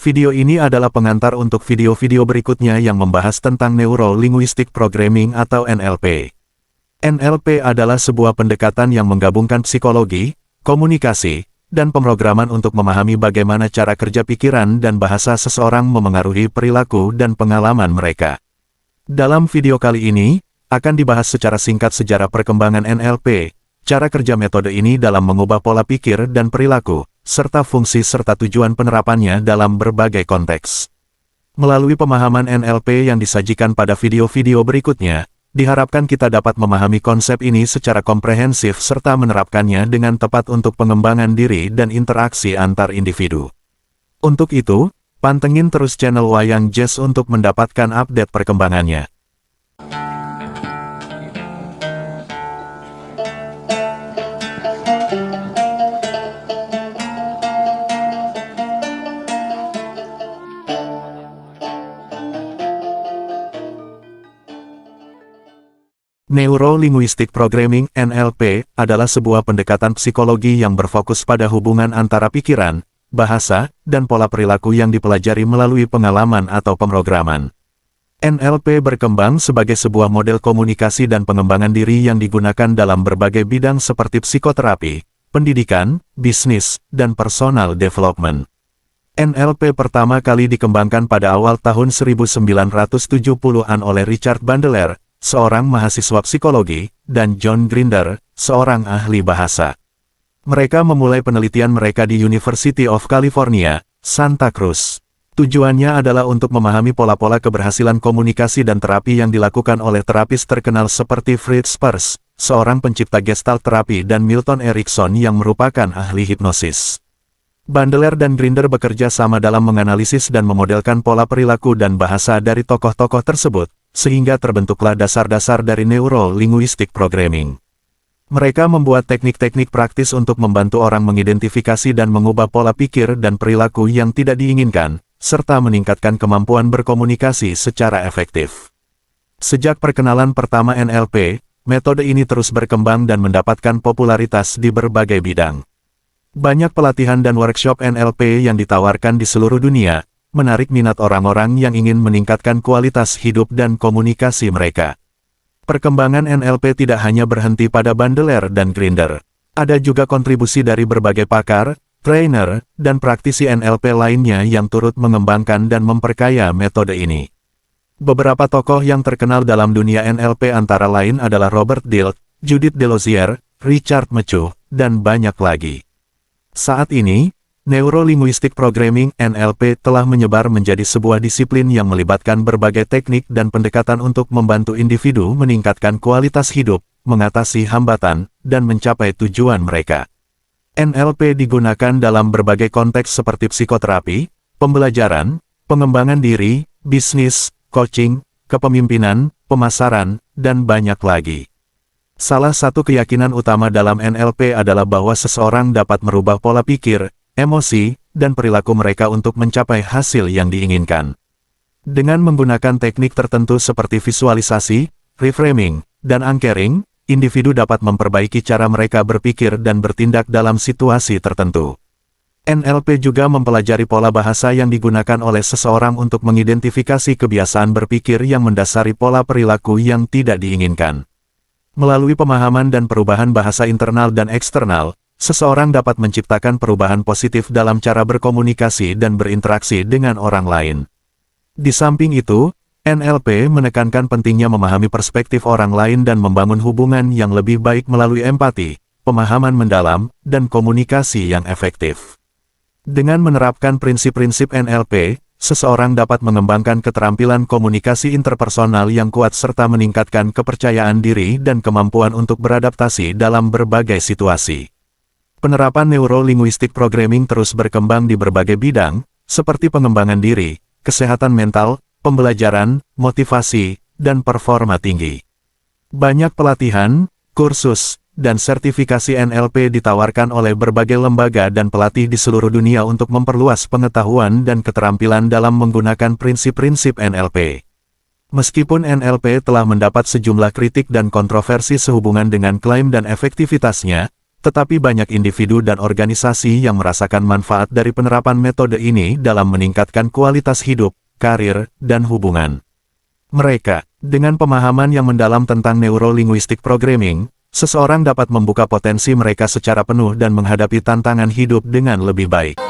Video ini adalah pengantar untuk video-video berikutnya yang membahas tentang Neuro Linguistic Programming atau NLP. NLP adalah sebuah pendekatan yang menggabungkan psikologi, komunikasi, dan pemrograman untuk memahami bagaimana cara kerja pikiran dan bahasa seseorang memengaruhi perilaku dan pengalaman mereka. Dalam video kali ini, akan dibahas secara singkat sejarah perkembangan NLP, cara kerja metode ini dalam mengubah pola pikir dan perilaku, serta fungsi serta tujuan penerapannya dalam berbagai konteks. Melalui pemahaman NLP yang disajikan pada video-video berikutnya, diharapkan kita dapat memahami konsep ini secara komprehensif serta menerapkannya dengan tepat untuk pengembangan diri dan interaksi antar individu. Untuk itu, pantengin terus channel Wayang Jazz untuk mendapatkan update perkembangannya. Neuro-Linguistic Programming (NLP) adalah sebuah pendekatan psikologi yang berfokus pada hubungan antara pikiran, bahasa, dan pola perilaku yang dipelajari melalui pengalaman atau pemrograman. NLP berkembang sebagai sebuah model komunikasi dan pengembangan diri yang digunakan dalam berbagai bidang seperti psikoterapi, pendidikan, bisnis, dan personal development. NLP pertama kali dikembangkan pada awal tahun 1970-an oleh Richard Bandler, seorang mahasiswa psikologi, dan John Grinder, seorang ahli bahasa. Mereka memulai penelitian mereka di University of California, Santa Cruz. Tujuannya adalah untuk memahami pola-pola keberhasilan komunikasi dan terapi yang dilakukan oleh terapis terkenal seperti Fritz Perls, seorang pencipta Gestalt terapi, dan Milton Erickson yang merupakan ahli hipnosis. Bandler dan Grinder bekerja sama dalam menganalisis dan memodelkan pola perilaku dan bahasa dari tokoh-tokoh tersebut, sehingga terbentuklah dasar-dasar dari Neuro-Linguistic Programming. Mereka membuat teknik-teknik praktis untuk membantu orang mengidentifikasi dan mengubah pola pikir dan perilaku yang tidak diinginkan, serta meningkatkan kemampuan berkomunikasi secara efektif. Sejak perkenalan pertama NLP, metode ini terus berkembang dan mendapatkan popularitas di berbagai bidang. Banyak pelatihan dan workshop NLP yang ditawarkan di seluruh dunia, menarik minat orang-orang yang ingin meningkatkan kualitas hidup dan komunikasi mereka. Perkembangan NLP tidak hanya berhenti pada Bandler dan Grinder. Ada juga kontribusi dari berbagai pakar, trainer, dan praktisi NLP lainnya yang turut mengembangkan dan memperkaya metode ini. Beberapa tokoh yang terkenal dalam dunia NLP antara lain adalah Robert Dilts, Judith Delosier, Richard Mechuh, dan banyak lagi. Saat ini, Neuro-Linguistic Programming (NLP) telah menyebar menjadi sebuah disiplin yang melibatkan berbagai teknik dan pendekatan untuk membantu individu meningkatkan kualitas hidup, mengatasi hambatan, dan mencapai tujuan mereka. NLP digunakan dalam berbagai konteks seperti psikoterapi, pembelajaran, pengembangan diri, bisnis, coaching, kepemimpinan, pemasaran, dan banyak lagi. Salah satu keyakinan utama dalam NLP adalah bahwa seseorang dapat merubah pola pikir, emosi, dan perilaku mereka untuk mencapai hasil yang diinginkan. Dengan menggunakan teknik tertentu seperti visualisasi, reframing, dan anchoring, individu dapat memperbaiki cara mereka berpikir dan bertindak dalam situasi tertentu. NLP juga mempelajari pola bahasa yang digunakan oleh seseorang untuk mengidentifikasi kebiasaan berpikir yang mendasari pola perilaku yang tidak diinginkan. Melalui pemahaman dan perubahan bahasa internal dan eksternal, seseorang dapat menciptakan perubahan positif dalam cara berkomunikasi dan berinteraksi dengan orang lain. Di samping itu, NLP menekankan pentingnya memahami perspektif orang lain dan membangun hubungan yang lebih baik melalui empati, pemahaman mendalam, dan komunikasi yang efektif. Dengan menerapkan prinsip-prinsip NLP, seseorang dapat mengembangkan keterampilan komunikasi interpersonal yang kuat serta meningkatkan kepercayaan diri dan kemampuan untuk beradaptasi dalam berbagai situasi. Penerapan Neuro-Linguistic Programming terus berkembang di berbagai bidang, seperti pengembangan diri, kesehatan mental, pembelajaran, motivasi, dan performa tinggi. Banyak pelatihan, kursus, dan sertifikasi NLP ditawarkan oleh berbagai lembaga dan pelatih di seluruh dunia untuk memperluas pengetahuan dan keterampilan dalam menggunakan prinsip-prinsip NLP. Meskipun NLP telah mendapat sejumlah kritik dan kontroversi sehubungan dengan klaim dan efektivitasnya, Tetapi banyak individu dan organisasi yang merasakan manfaat dari penerapan metode ini dalam meningkatkan kualitas hidup, karir, dan hubungan. Mereka, dengan pemahaman yang mendalam tentang neurolinguistik programming, seseorang dapat membuka potensi mereka secara penuh dan menghadapi tantangan hidup dengan lebih baik.